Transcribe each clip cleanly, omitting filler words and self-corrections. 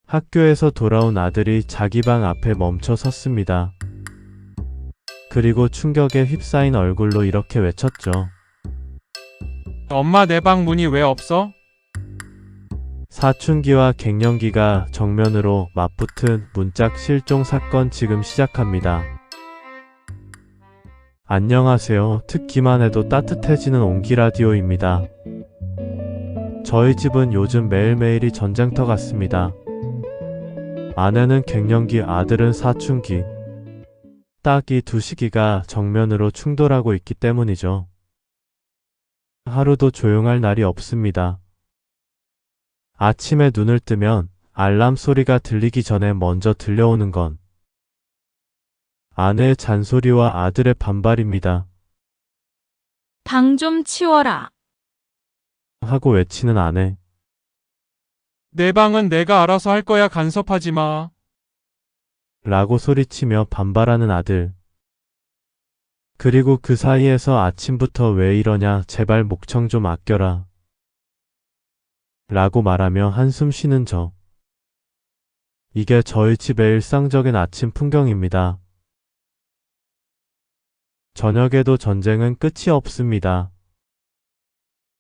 학교에서 돌아온 아들이 자기 방 앞에 멈춰 섰습니다. 그리고 충격에 휩싸인 얼굴로 이렇게 외쳤죠. 엄마, 내 방 문이 왜 없어? 사춘기와 갱년기가 정면으로 맞붙은 문짝 실종 사건 지금 시작합니다. 안녕하세요. 듣기만 해도 따뜻해지는 온기 라디오입니다. 저희 집은 요즘 매일매일이 전쟁터 같습니다. 아내는 갱년기, 아들은 사춘기. 딱 이 두 시기가 정면으로 충돌하고 있기 때문이죠. 하루도 조용할 날이 없습니다. 아침에 눈을 뜨면 알람 소리가 들리기 전에 먼저 들려오는 건 아내의 잔소리와 아들의 반발입니다. 방 좀 치워라. 하고 외치는 아내. 내 방은 내가 알아서 할 거야. 간섭하지 마. 라고 소리치며 반발하는 아들. 그리고 그 사이에서 아침부터 왜 이러냐, 제발 목청 좀 아껴라. 라고 말하며 한숨 쉬는 저. 이게 저희 집의 일상적인 아침 풍경입니다. 저녁에도 전쟁은 끝이 없습니다.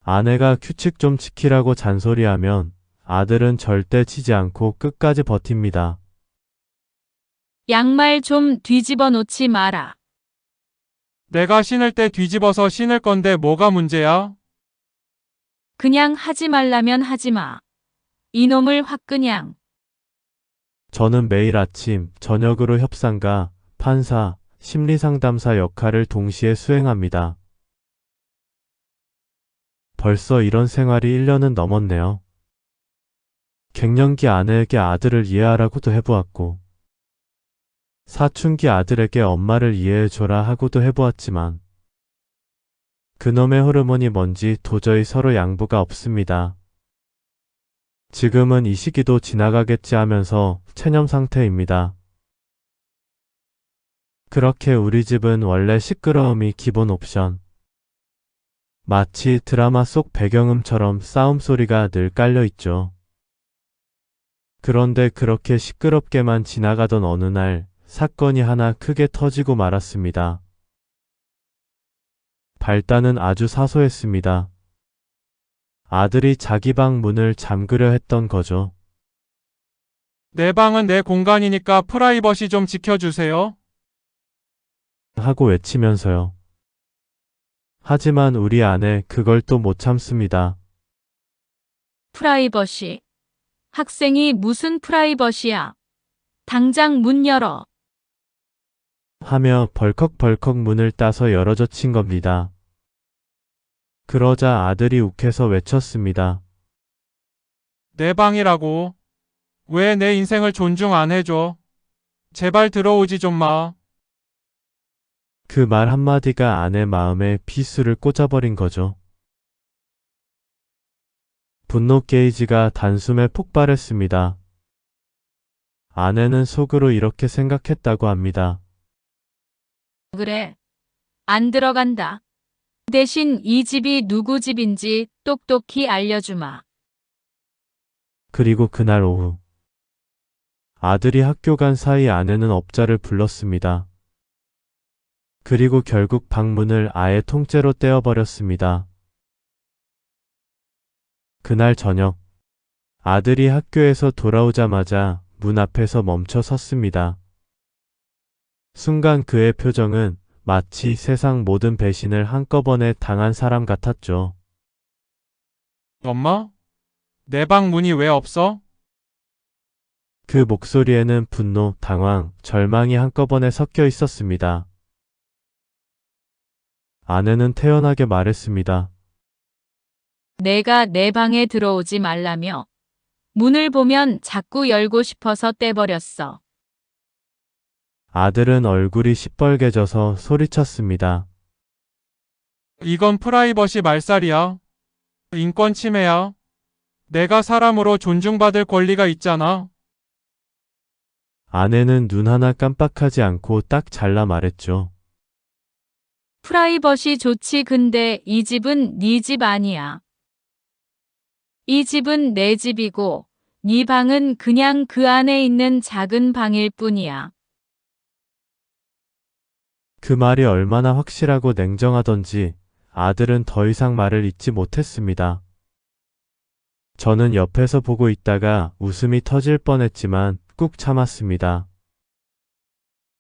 아내가 규칙 좀 지키라고 잔소리하면 아들은 절대 치지 않고 끝까지 버팁니다. 양말 좀 뒤집어 놓지 마라. 내가 신을 때 뒤집어서 신을 건데 뭐가 문제야? 그냥 하지 말라면 하지 마. 이놈을 확 그냥. 저는 매일 아침, 저녁으로 협상가, 판사, 심리상담사 역할을 동시에 수행합니다. 벌써 이런 생활이 1년은 넘었네요. 갱년기 아내에게 아들을 이해하라고도 해보았고, 사춘기 아들에게 엄마를 이해해줘라 하고도 해보았지만, 그놈의 호르몬이 뭔지 도저히 서로 양보가 없습니다. 지금은 이 시기도 지나가겠지 하면서 체념 상태입니다. 그렇게 우리 집은 원래 시끄러움이 기본 옵션. 마치 드라마 속 배경음처럼 싸움 소리가 늘 깔려 있죠. 그런데 그렇게 시끄럽게만 지나가던 어느 날 사건이 하나 크게 터지고 말았습니다. 발단은 아주 사소했습니다. 아들이 자기 방 문을 잠그려 했던 거죠. 내 방은 내 공간이니까 프라이버시 좀 지켜주세요. 하고 외치면서요. 하지만 우리 아내 그걸 또 못 참습니다. 프라이버시. 학생이 무슨 프라이버시야. 당장 문 열어. 하며 벌컥벌컥 문을 따서 열어젖힌 겁니다. 그러자 아들이 욱해서 외쳤습니다. 내 방이라고. 왜 내 인생을 존중 안 해줘? 제발 들어오지 좀 마. 그 말 한마디가 아내 마음에 비수를 꽂아버린 거죠. 분노 게이지가 단숨에 폭발했습니다. 아내는 속으로 이렇게 생각했다고 합니다. 그래. 안 들어간다. 대신 이 집이 누구 집인지 똑똑히 알려주마. 그리고 그날 오후 아들이 학교 간 사이 아내는 업자를 불렀습니다. 그리고 결국 방문을 아예 통째로 떼어버렸습니다. 그날 저녁 아들이 학교에서 돌아오자마자 문 앞에서 멈춰 섰습니다. 순간 그의 표정은 마치 세상 모든 배신을 한꺼번에 당한 사람 같았죠. 엄마? 내 방 문이 왜 없어? 그 목소리에는 분노, 당황, 절망이 한꺼번에 섞여 있었습니다. 아내는 태연하게 말했습니다. 내가 내 방에 들어오지 말라며. 문을 보면 자꾸 열고 싶어서 떼버렸어. 아들은 얼굴이 시뻘개져서 소리쳤습니다. 이건 프라이버시 말살이야. 인권 침해야. 내가 사람으로 존중받을 권리가 있잖아. 아내는 눈 하나 깜빡하지 않고 딱 잘라 말했죠. 프라이버시 좋지. 근데 이 집은 네 집 아니야. 이 집은 내 집이고 네 방은 그냥 그 안에 있는 작은 방일 뿐이야. 그 말이 얼마나 확실하고 냉정하던지 아들은 더 이상 말을 잇지 못했습니다. 저는 옆에서 보고 있다가 웃음이 터질 뻔했지만 꾹 참았습니다.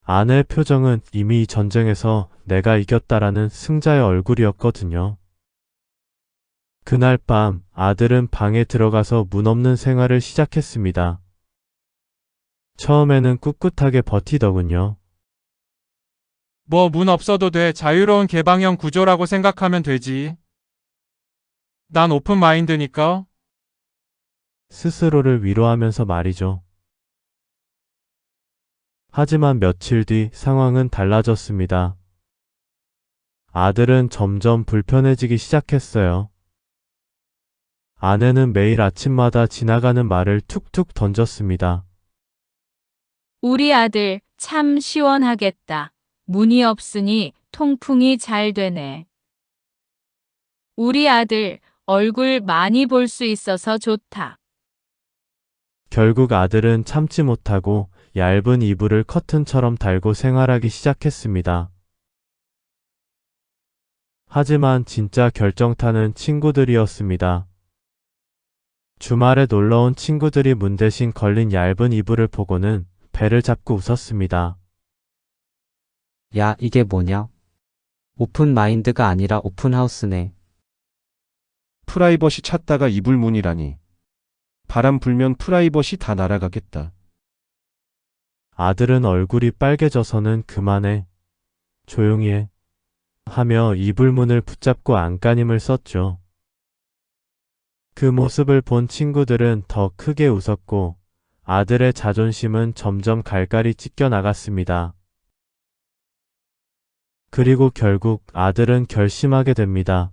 아내의 표정은 이미 이 전쟁에서 내가 이겼다라는 승자의 얼굴이었거든요. 그날 밤 아들은 방에 들어가서 문 없는 생활을 시작했습니다. 처음에는 꿋꿋하게 버티더군요. 뭐 문 없어도 돼. 자유로운 개방형 구조라고 생각하면 되지. 난 오픈 마인드니까. 스스로를 위로하면서 말이죠. 하지만 며칠 뒤 상황은 달라졌습니다. 아들은 점점 불편해지기 시작했어요. 아내는 매일 아침마다 지나가는 말을 툭툭 던졌습니다. 우리 아들 참 시원하겠다. 문이 없으니 통풍이 잘 되네. 우리 아들 얼굴 많이 볼 수 있어서 좋다. 결국 아들은 참지 못하고 얇은 이불을 커튼처럼 달고 생활하기 시작했습니다. 하지만 진짜 결정타는 친구들이었습니다. 주말에 놀러온 친구들이 문 대신 걸린 얇은 이불을 보고는 배를 잡고 웃었습니다. 야, 이게 뭐냐? 오픈 마인드가 아니라 오픈하우스네. 프라이버시 찾다가 이불문이라니. 바람 불면 프라이버시 다 날아가겠다. 아들은 얼굴이 빨개져서는 그만해. 조용히 해. 하며 이불문을 붙잡고 안간힘을 썼죠. 그 모습을 본 친구들은 더 크게 웃었고 아들의 자존심은 점점 갈갈이 찢겨 나갔습니다. 그리고 결국 아들은 결심하게 됩니다.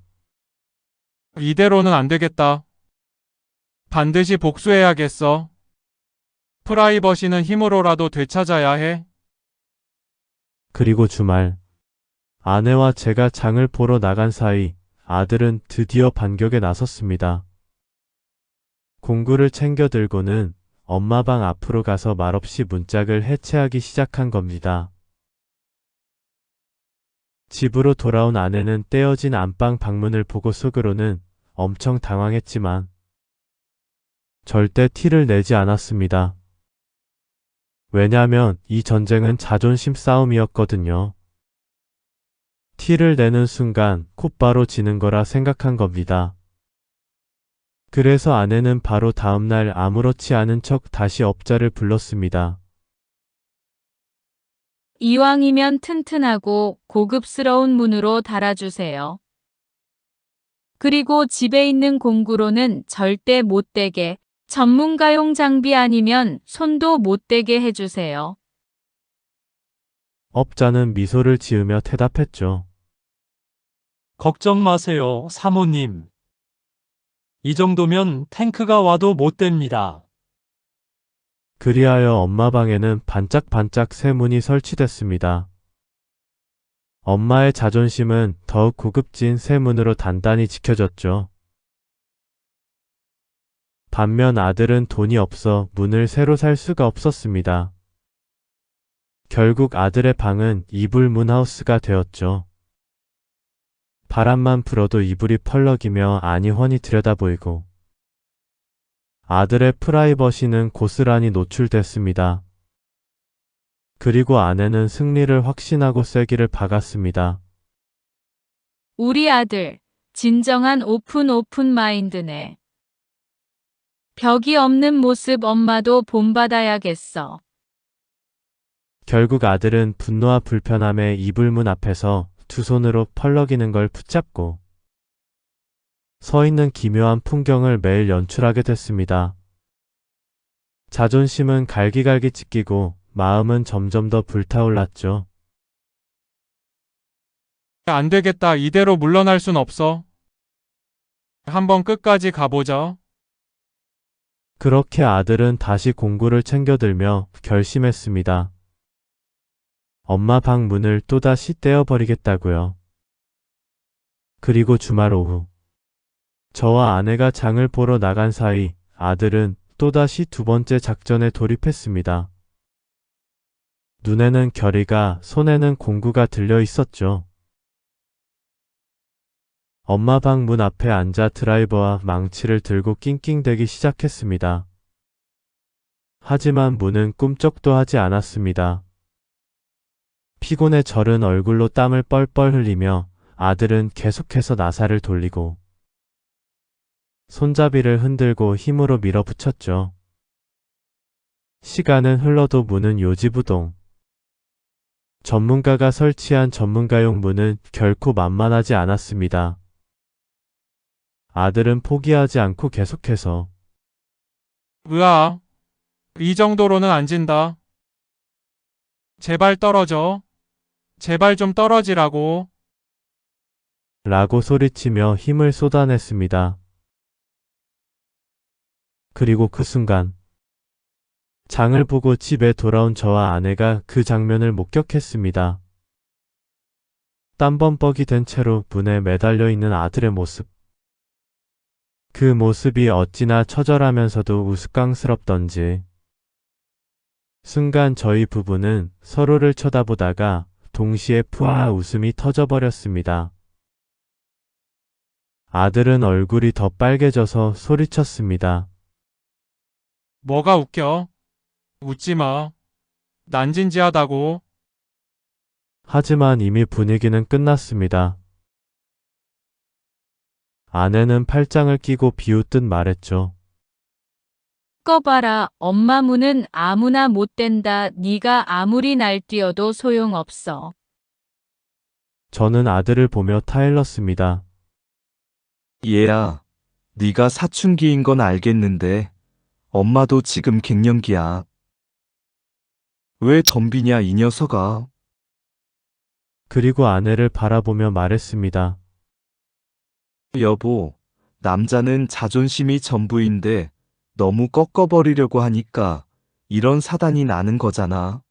이대로는 안 되겠다. 반드시 복수해야겠어. 프라이버시는 힘으로라도 되찾아야 해. 그리고 주말 아내와 제가 장을 보러 나간 사이 아들은 드디어 반격에 나섰습니다. 공구를 챙겨 들고는 엄마 방 앞으로 가서 말없이 문짝을 해체하기 시작한 겁니다. 집으로 돌아온 아내는 떼어진 안방 방문을 보고 속으로는 엄청 당황했지만 절대 티를 내지 않았습니다. 왜냐하면 이 전쟁은 자존심 싸움이었거든요. 티를 내는 순간 곧바로 지는 거라 생각한 겁니다. 그래서 아내는 바로 다음날 아무렇지 않은 척 다시 업자를 불렀습니다. 이왕이면 튼튼하고 고급스러운 문으로 달아주세요. 그리고 집에 있는 공구로는 절대 못 대게, 전문가용 장비 아니면 손도 못 대게 해주세요. 업자는 미소를 지으며 대답했죠. 걱정 마세요, 사모님. 이 정도면 탱크가 와도 못 됩니다. 그리하여 엄마 방에는 반짝반짝 새 문이 설치됐습니다. 엄마의 자존심은 더욱 고급진 새 문으로 단단히 지켜졌죠. 반면 아들은 돈이 없어 문을 새로 살 수가 없었습니다. 결국 아들의 방은 이불 문하우스가 되었죠. 바람만 불어도 이불이 펄럭이며 아니 훤히 들여다보이고 아들의 프라이버시는 고스란히 노출됐습니다. 그리고 아내는 승리를 확신하고 쐐기를 박았습니다. 우리 아들, 진정한 오픈 마인드네. 벽이 없는 모습 엄마도 본받아야겠어. 결국 아들은 분노와 불편함에 이불문 앞에서 두 손으로 펄럭이는 걸 붙잡고 서 있는 기묘한 풍경을 매일 연출하게 됐습니다. 자존심은 갈기갈기 찢기고 마음은 점점 더 불타올랐죠. 안 되겠다. 이대로 물러날 순 없어. 한번 끝까지 가보자. 그렇게 아들은 다시 공구를 챙겨들며 결심했습니다. 엄마 방 문을 또다시 떼어버리겠다고요. 그리고 주말 오후 저와 아내가 장을 보러 나간 사이 아들은 또다시 두 번째 작전에 돌입했습니다. 눈에는 결의가, 손에는 공구가 들려 있었죠. 엄마 방 문 앞에 앉아 드라이버와 망치를 들고 낑낑대기 시작했습니다. 하지만 문은 꿈쩍도 하지 않았습니다. 피곤에 절은 얼굴로 땀을 뻘뻘 흘리며 아들은 계속해서 나사를 돌리고 손잡이를 흔들고 힘으로 밀어붙였죠. 시간은 흘러도 문은 요지부동. 전문가가 설치한 전문가용 문은 결코 만만하지 않았습니다. 아들은 포기하지 않고 계속해서 으아, 이 정도로는 안 진다. 제발 떨어져. 제발 좀 떨어지라고. 라고 소리치며 힘을 쏟아냈습니다. 그리고 그 순간 장을 보고 집에 돌아온 저와 아내가 그 장면을 목격했습니다. 땀범벅이 된 채로 문에 매달려 있는 아들의 모습. 그 모습이 어찌나 처절하면서도 우스꽝스럽던지. 순간 저희 부부는 서로를 쳐다보다가 동시에 푸아 웃음이 터져버렸습니다. 아들은 얼굴이 더 빨개져서 소리쳤습니다. 뭐가 웃겨? 웃지 마. 난 진지하다고. 하지만 이미 분위기는 끝났습니다. 아내는 팔짱을 끼고 비웃듯 말했죠. 꺼봐라. 엄마 문은 아무나 못 댄다. 네가 아무리 날뛰어도 소용없어. 저는 아들을 보며 타일렀습니다. 얘야, 네가 사춘기인 건 알겠는데 엄마도 지금 갱년기야. 왜 덤비냐 이 녀석아. 그리고 아내를 바라보며 말했습니다. 여보, 남자는 자존심이 전부인데 너무 꺾어버리려고 하니까 이런 사단이 나는 거잖아.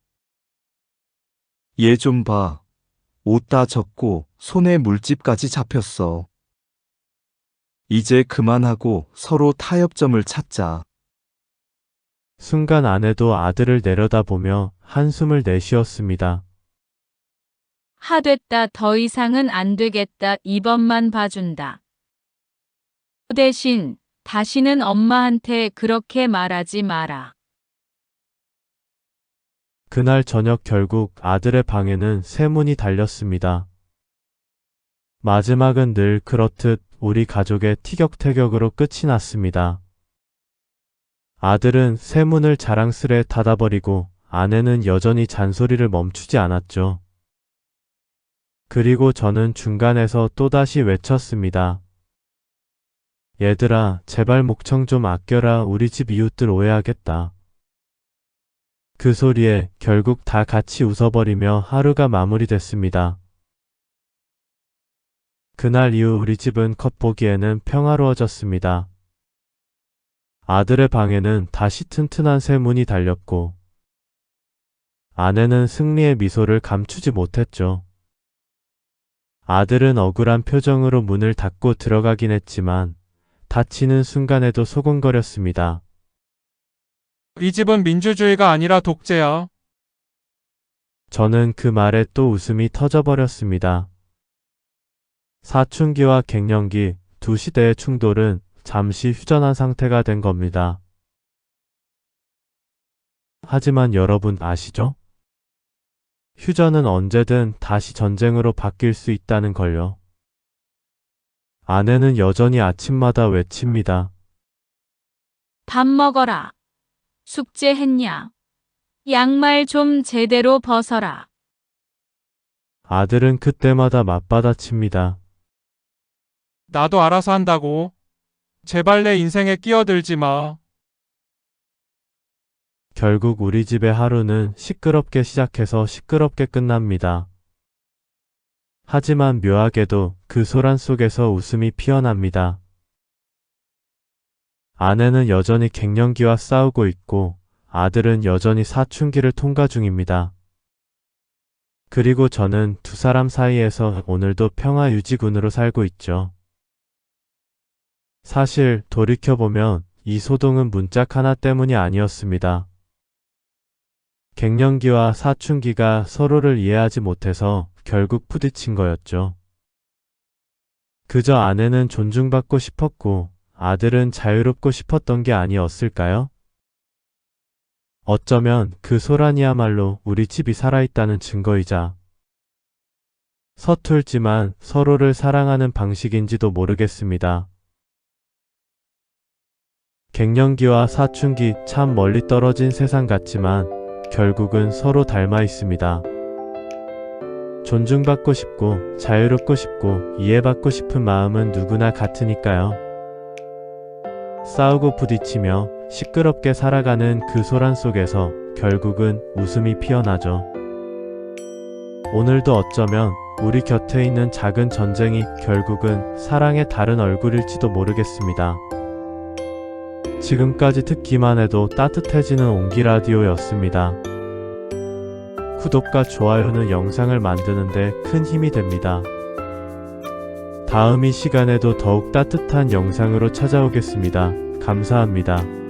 얘 좀 봐. 옷 다 젖고 손에 물집까지 잡혔어. 이제 그만하고 서로 타협점을 찾자. 순간 아내도 아들을 내려다보며 한숨을 내쉬었습니다. 하됐다. 더 이상은 안 되겠다. 이번만 봐준다. 대신 다시는 엄마한테 그렇게 말하지 마라. 그날 저녁 결국 아들의 방에는 새 문이 달렸습니다. 마지막은 늘 그렇듯 우리 가족의 티격태격으로 끝이 났습니다. 아들은 새 문을 자랑스레 닫아버리고 아내는 여전히 잔소리를 멈추지 않았죠. 그리고 저는 중간에서 또다시 외쳤습니다. 얘들아, 제발 목청 좀 아껴라. 우리 집 이웃들 오해하겠다. 그 소리에 결국 다 같이 웃어버리며 하루가 마무리됐습니다. 그날 이후 우리 집은 겉보기에는 평화로워졌습니다. 아들의 방에는 다시 튼튼한 새 문이 달렸고 아내는 승리의 미소를 감추지 못했죠. 아들은 억울한 표정으로 문을 닫고 들어가긴 했지만 닫히는 순간에도 소곤거렸습니다. 이 집은 민주주의가 아니라 독재야. 저는 그 말에 또 웃음이 터져버렸습니다. 사춘기와 갱년기 두 시대의 충돌은 잠시 휴전한 상태가 된 겁니다. 하지만 여러분 아시죠? 휴전은 언제든 다시 전쟁으로 바뀔 수 있다는 걸요. 아내는 여전히 아침마다 외칩니다. 밥 먹어라. 숙제했냐? 양말 좀 제대로 벗어라. 아들은 그때마다 맞받아칩니다. 나도 알아서 한다고. 제발 내 인생에 끼어들지 마. 결국 우리 집의 하루는 시끄럽게 시작해서 시끄럽게 끝납니다. 하지만 묘하게도 그 소란 속에서 웃음이 피어납니다. 아내는 여전히 갱년기와 싸우고 있고 아들은 여전히 사춘기를 통과 중입니다. 그리고 저는 두 사람 사이에서 오늘도 평화 유지군으로 살고 있죠. 사실 돌이켜보면 이 소동은 문짝 하나 때문이 아니었습니다. 갱년기와 사춘기가 서로를 이해하지 못해서 결국 부딪힌 거였죠. 그저 아내는 존중받고 싶었고 아들은 자유롭고 싶었던 게 아니었을까요? 어쩌면 그 소란이야말로 우리 집이 살아있다는 증거이자 서툴지만 서로를 사랑하는 방식인지도 모르겠습니다. 갱년기와 사춘기 참 멀리 떨어진 세상 같지만 결국은 서로 닮아 있습니다. 존중받고 싶고 자유롭고 싶고 이해받고 싶은 마음은 누구나 같으니까요. 싸우고 부딪히며 시끄럽게 살아가는 그 소란 속에서 결국은 웃음이 피어나죠. 오늘도 어쩌면 우리 곁에 있는 작은 전쟁이 결국은 사랑의 다른 얼굴일지도 모르겠습니다. 지금까지 듣기만 해도 따뜻해지는 온기라디오였습니다. 구독과 좋아요는 영상을 만드는데 큰 힘이 됩니다. 다음 이 시간에도 더욱 따뜻한 영상으로 찾아오겠습니다. 감사합니다.